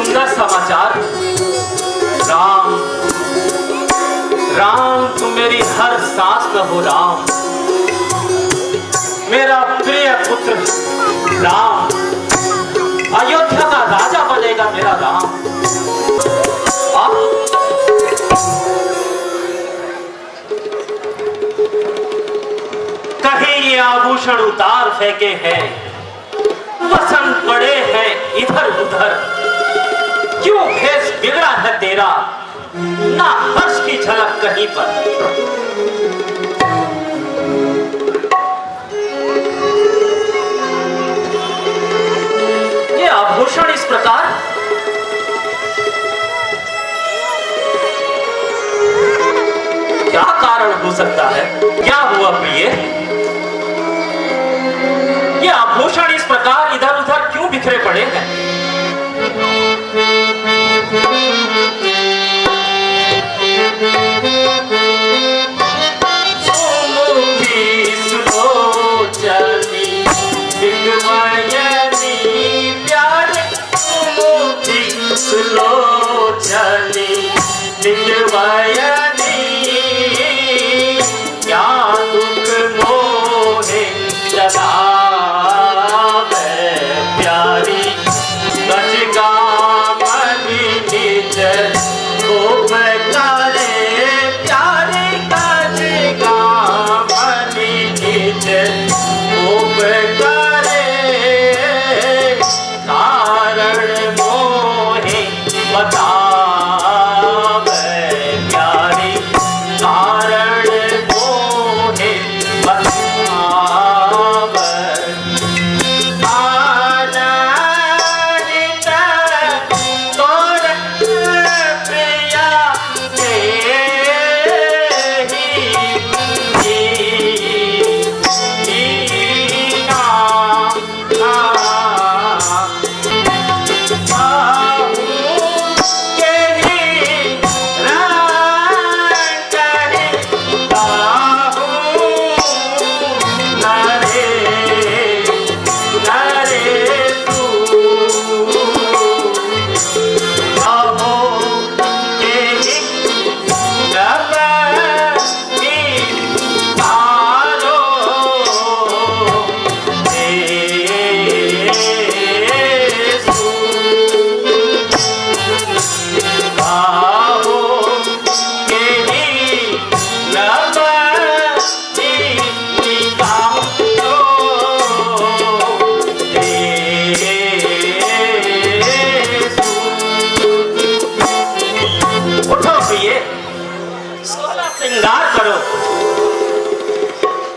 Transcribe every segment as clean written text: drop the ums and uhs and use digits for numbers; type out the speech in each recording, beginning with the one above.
सुंदर समाचार। राम राम तुम मेरी हर सांस में हो राम, मेरा प्रिय पुत्र राम अयोध्या का राजा बनेगा मेरा राम। कहीं ये आभूषण उतार फेंके हैं, वसंत पड़े हैं इधर उधर, क्यों भेष बिगड़ा है तेरा, ना हर्ष की झलक कहीं पर। ये आभूषण इस प्रकार क्या कारण हो सकता है? क्या हुआ प्रिय? ये आभूषण इस प्रकार इधर उधर क्यों बिखरे पड़े हैं?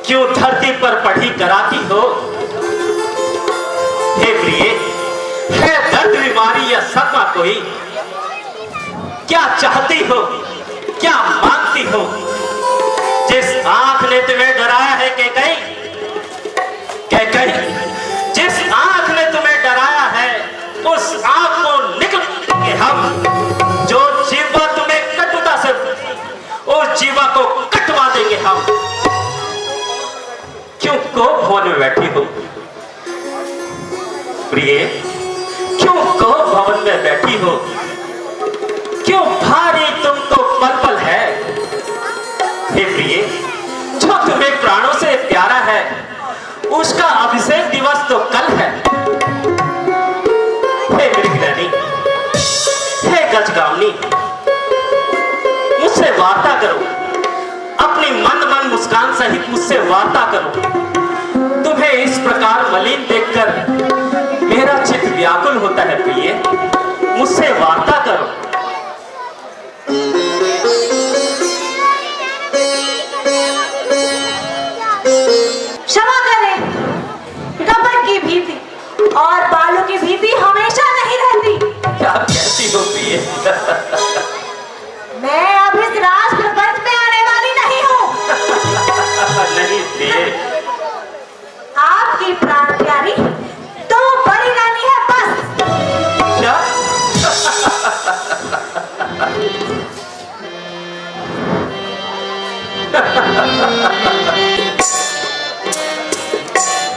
क्यों धरती पर पढ़ी कराती हो? हे प्रिय, है दर्द बीमारी या सदमा कोई? क्या चाहती हो, क्या मांगती हो? जिस आंख ने तुम्हें डराया है कैकई, जिस आंख ने तुम्हें डराया है उस आंख को निकल के हम, जो जीवा तुम्हें कटुता से उस जीवा को कटवा देंगे हम। क्यों कोप भवन में बैठी हो प्रिय? क्यों कोप भवन में बैठी हो? क्यों भारी तुमको पल पल है? हे प्रिय, जो तुम्हें प्राणों से प्यारा है उसका अभिषेक दिवस तो कल है। हे मृगनयनी, हे गजगामिनी, मुझसे वार्ता करो, अपनी मंद मंद मुस्कान सहित मुझसे वार्ता करो। तुम्हें इस प्रकार मलिन देखकर मेरा चित्त व्याकुल होता है प्रिय, मुझसे वार्ता करो। क्षमा करें, कपट की भीति और बालों की भीति हमेशा नहीं रहती। क्या कहती हो प्रिय? मैं अब इस राज प्रपंच में आने वाली नहीं हूँ। नहीं प्रिय, आपकी प्राण प्यारी तो बड़ी रानी है बस। क्या?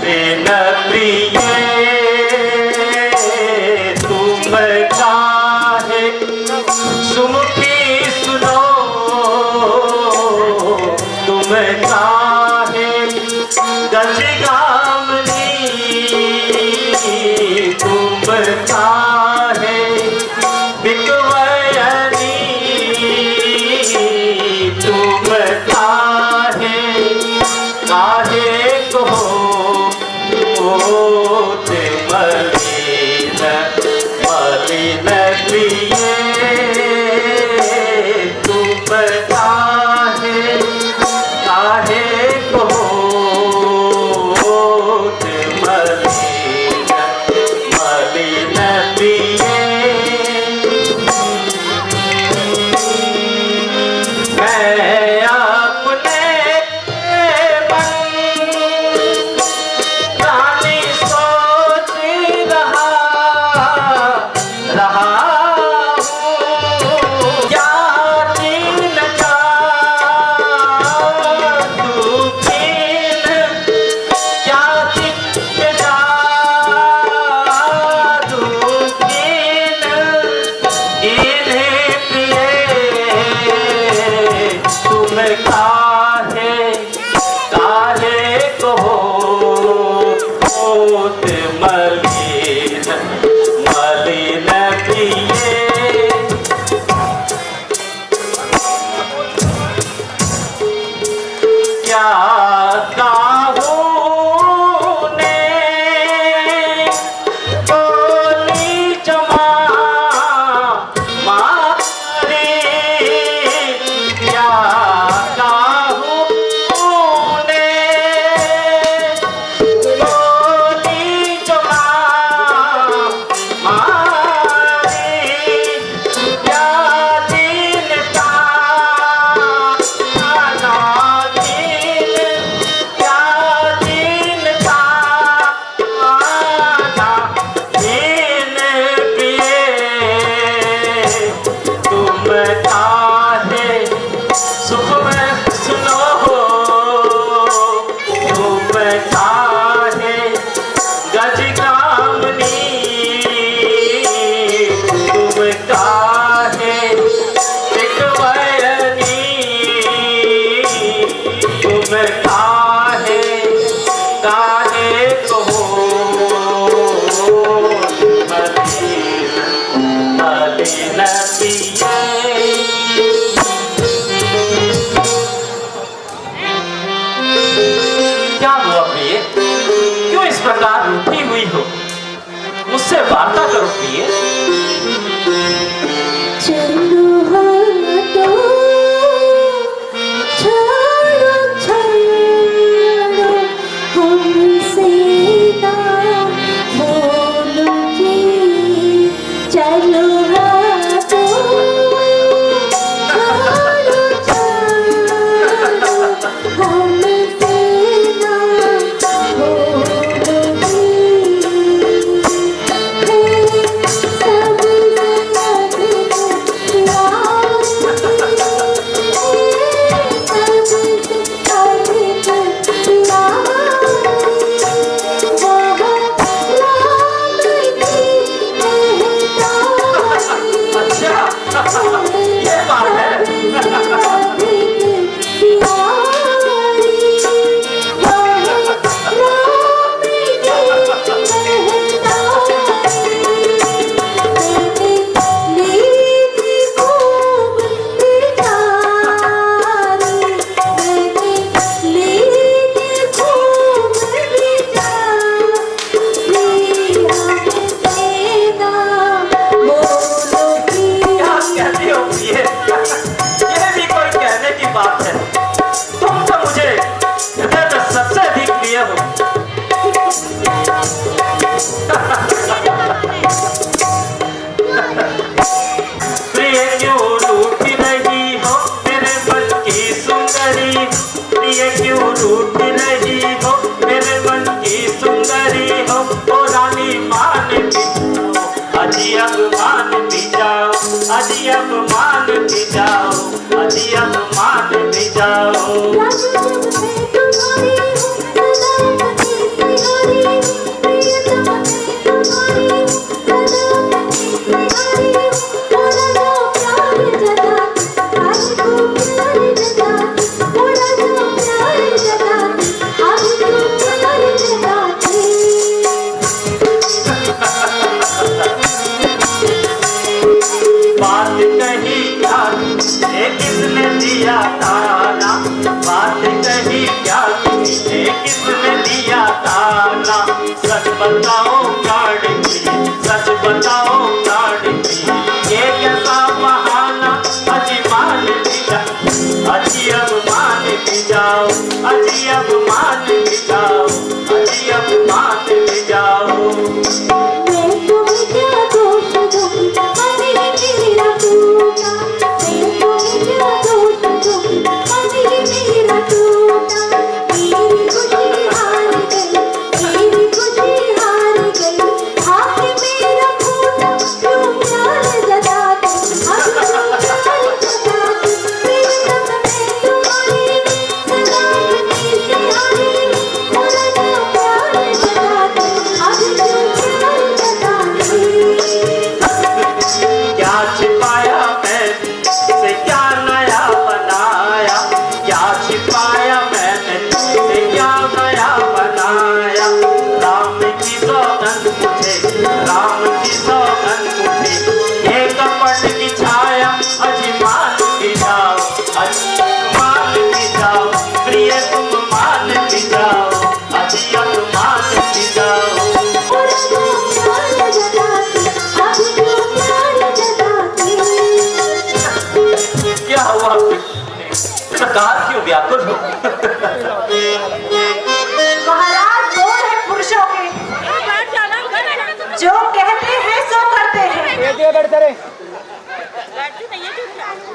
बिन प्रिय तुम का न पिए। क्या हुआ प्रिय, क्यों इस प्रकार रूठी हुई हो? मुझसे वार्ता करो प्रिय। चलो हटो, छोड़ो छोड़ो हमसे ना बोलो जी। चलो हटो, छोड़ो छोड़ो हमसे ना बोलो ये बात है। क्या कहती हो प्रिय? ये भी कोई कहने की बात है? तुम तो मुझे हृदय में सबसे अधिक प्रिय हो। प्रिय क्यों रूठ रही हो मेरे मन की सुंदरी? प्रिय क्यों रूठ रही हो मेरे मन की सुंदरी हो? ओ रानी मान भी जाओ, अजी अब मान भी जाओ, अजी अब मान भी जाओ, अजी अब मान भी जाओ। बात कही क्या तुझे किसने दिया ताना? बात कही क्या तुझे किसने दिया ताना? सच बताओ प्राणी, सच बताओ प्राणी, ये कैसा बहाना? अजी मान भी जाओ, अजी अब मान भी जाओ, अजी अब मान भी जाओ, अजी अब मान भी जाओ। क्यों व्याकुल हो? महाराज बोल है पुरुषों के, जो कहते हैं सो करते हैं।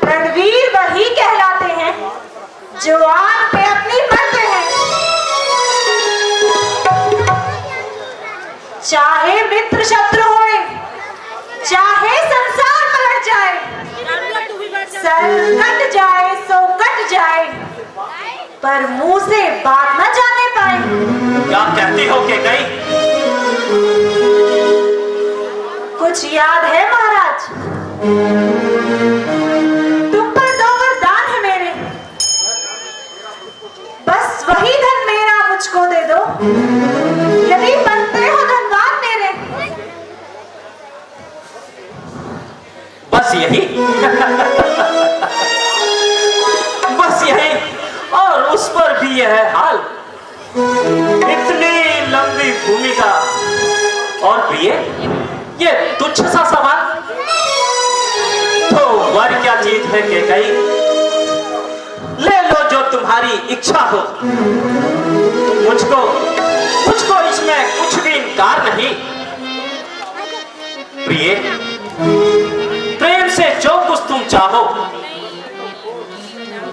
रणवीर वही कहलाते हैं जो आग पे अपनी मरते हैं। चाहे मित्र शत्रु होए, चाहे संसार पलट जाए, सर कट जाए सो कट जाए, पर मुंह से बात न जाने पाए। क्या कहती हो के गई? कुछ याद है महाराज? तुम पर 2 वरदान है मेरे, बस वही धन मेरा मुझको दे दो। यदि बनते हो धनवान मेरे। बस यही बस यही, और उस पर भी यह हाल। इतनी लंबी भूमिका और प्रिय ये तुच्छ सा सवाल, तो वर क्या चीज है कि कहीं ले लो जो तुम्हारी इच्छा हो, मुझको मुझको इसमें कुछ भी इनकार नहीं। प्रिय प्रेम से जो कुछ तुम चाहो,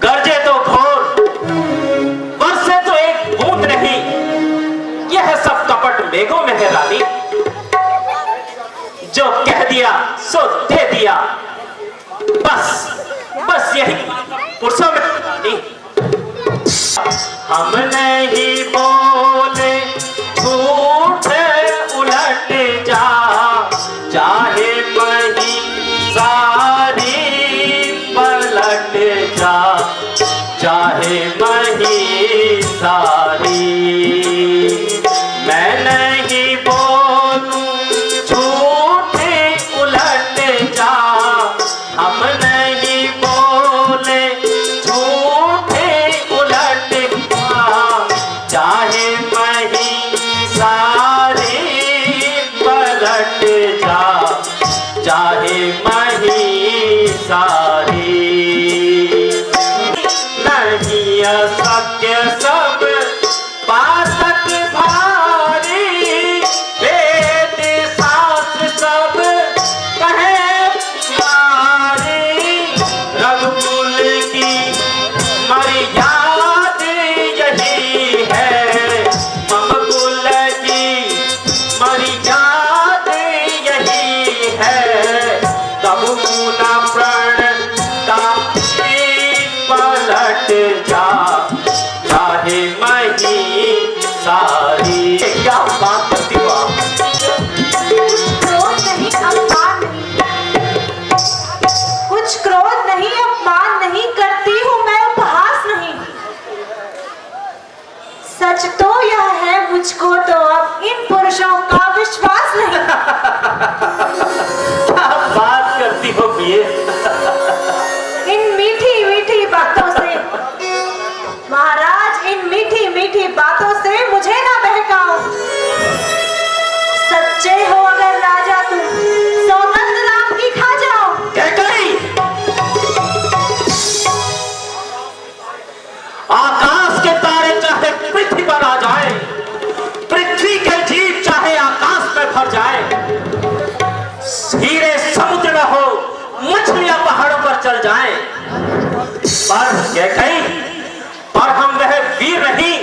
गरजे तो घोर, बरसे तो एक बूंद नहीं, यह सब कपट मेघों में है रानी। जो कह दिया सो दे दिया, बस बस यही पुरुषों में रानी। हम नहीं बोले झूठ उलट जा, चाहे मही सारी पलट जा, चाहे मही सारी। मैं नहीं बोलूं झूठ उलट जा, हम नहीं बोले झूठ उलट जा, चाहे मही सारी पलट जा, चाहे मही सारी। नहीं असत्य सब पातक भारी, वेद शास्त्र सब कहे प्यारी। रघुकुल की मर्याद यही है, मम कुल की मर्याद यही है। कबू न प्रण का पलट जा, चाहे मही सारी। क्या बात करती हो आप? क्रोध नहीं, अपमान नहीं, कुछ क्रोध नहीं, अपमान नहीं करती हूँ मैं, उपहास नहीं। सच तो यह है, मुझको तो अब इन पुरुषों का विश्वास नहीं। क्या बात करती हो प्रिय? इन मीठी मीठी बातों से महाराज, इन मीठी मीठी बातों से मुझे ना बहकाओ। सच्चे हो अगर राजा तुम, सौगंध राम की खा जाओ। आकाश के तारे चाहे पृथ्वी पर आ जाए, पृथ्वी के जीव चाहे आकाश में भर जाए, हीरे समुद्र में हो, मछलियां पहाड़ों पर चल जाएं, पर हम वह वीर नहीं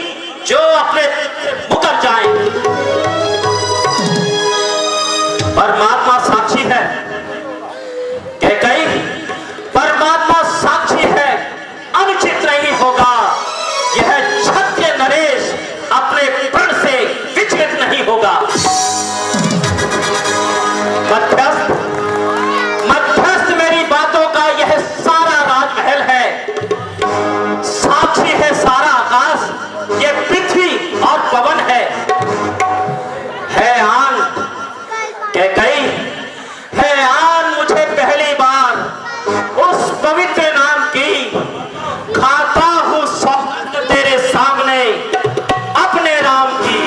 जो अपने मुकर जाएं। परमात्मा साक्षी है, परमात्मा साक्षी है, अनुचित नहीं होगा। यह क्षत्रिय नरेश अपने प्रण से विचलित नहीं होगा। मध्यस्थ मेरी बातों का यह सारा राजमहल है, साक्षी है सारा आकाश, ये पृथ्वी और पवन है आन कैकई, है आन मुझे पहली बार उस पवित्र नाम की, खाता हूं सौगंध तेरे सामने अपने राम की।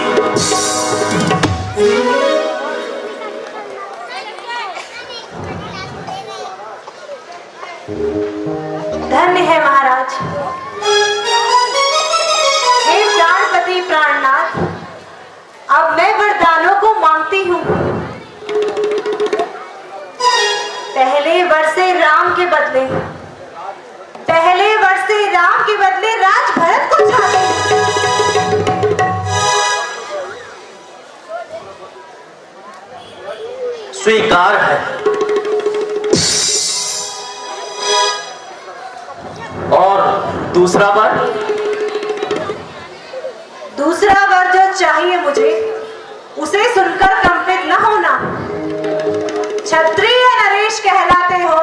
धन्य है महाराज, हे प्राणपति प्राणनाथ, अब मैं वरदानों को मांगती हूँ। पहले वर से राम के बदले, पहले वर से राम के बदले राज भरत को चाहती हूँ। स्वीकार है। और दूसरा वर? दूसरा वर जो चाहिए मुझे, उसे सुनकर कंपित न होना। क्षत्रिय नरेश कहलाते हो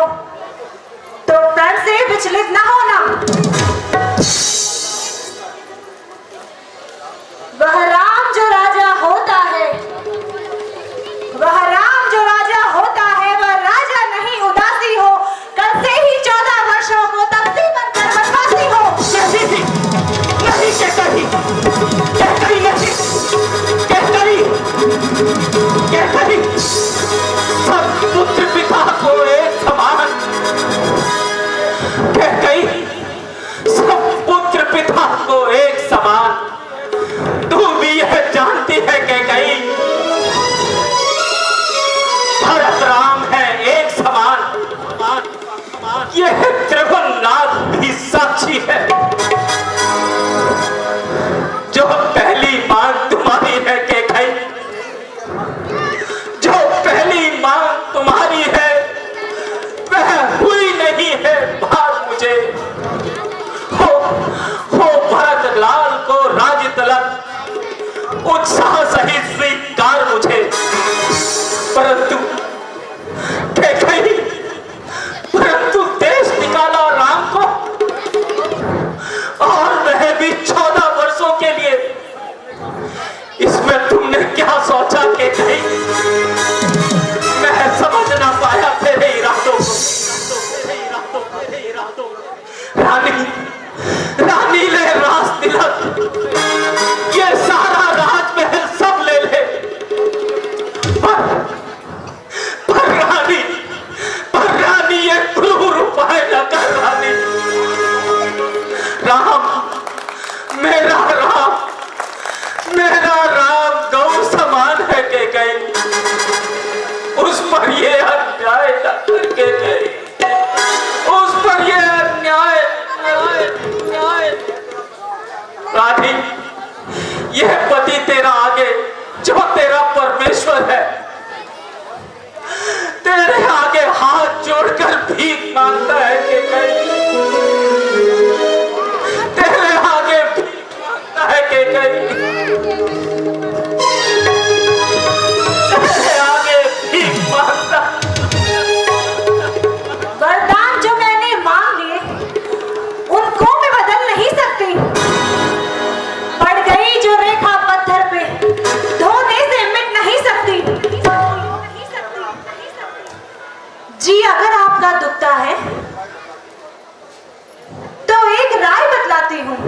तो प्रण से विचलित न होना। वह राम जो राजा होता है, वह राम जो राजा होता है, वह राजा नहीं उदासी हो, साक्षी है। जो पहली मांग तुम्हारी है कैकई, जो पहली मांग तुम्हारी है वह हुई नहीं है भाग मुझे। हो भरत लाल को राज तलक उत्साह सहित स्वीकार मुझे। परंतु देश निकाला राम को, और वह भी 14 वर्षों के लिए। इसमें तुमने क्या सोचा कि नहीं? मैं समझ ना पाया तेरे इरादों को। रानी ले राज तिलक, ये सारा राजमहल सब ले ले, पर रानी ये क्रूर उपाय न कर। राम, मेरा राम गौ समान है के गई, उस पर ये अन्याय न करके गई, उस पर ये अन्याय। रानी, यह पति तेरा आगे जो तेरा परमेश्वर है, तेरे आगे हाथ जोड़कर भीख मांगता है कि कहीं, तेरे आगे भीख मांगता है कि कहीं, तेरे आगे भीख मांगता। वरदान जो मैंने मांग लिए उनको मैं बदल नहीं सकती। पड़ गई जो रेखा पत्थर पे धोने से मिट नहीं सकती। जी अगर आपका दुखता है तो एक राय बतलाती हूँ।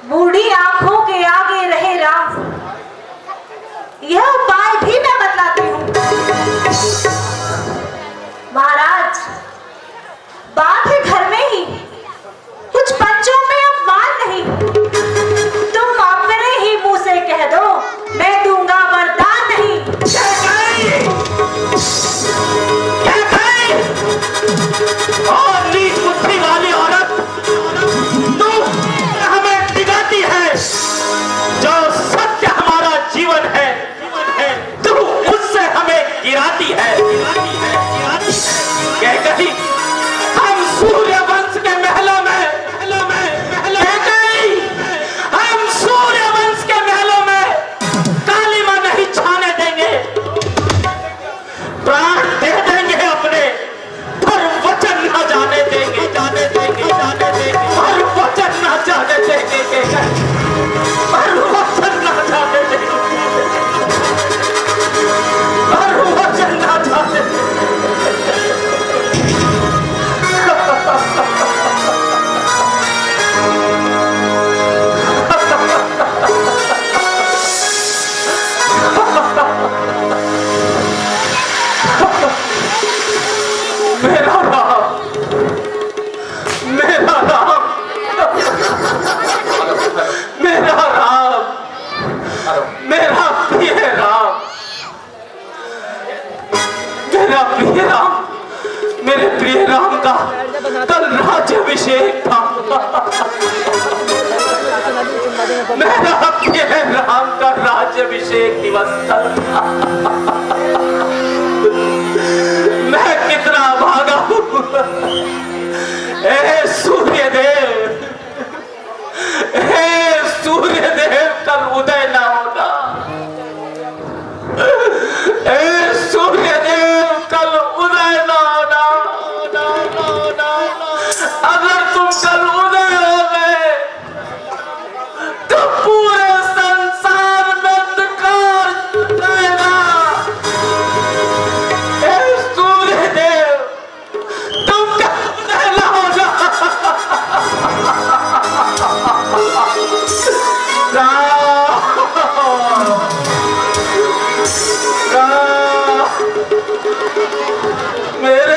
बूढ़ी आंखों के आगे रहे राम, यह उपाय भी मैं बतलाती हूँ। महाराज, बात है घर में ही, कुछ बच्चों में अपमान नहीं। तुम अपने ही मुंह से कह दो, मैं दूंगा वरदान नहीं। और नीच बुद्धि वाली औरत, तू हमें डिगाती है। जो सत्य हमारा जीवन है, तू उससे हमें गिराती है। कैकई, हम सूर्य वंश के महलों में, कैकई, हम सूर्य वंश के महलों में कालीमा नहीं छाने देंगे। प्राण दे देंगे अपने, पर वचन न जाने देंगे। पर वचन न जाने देंगे। पर वचन न जाने देंगे। पर वचन न जाने मेरा प्रिय राम, मेरे प्रिय राम का कल राज्याभिषेक था। मेरा प्रिय राम का राज्याभिषेक दिवस था। मैं कितना भागा हूं। हे सूर्यदेव, कल उदय ना होगा। हे सूर्यदेव, कल उदय ना होना। अगर तुम कल उदय हो गए तो पूरे संसार में अंधकार जाएगा। हे सूर्यदेव, तुम कल उदय ना होना। मेरे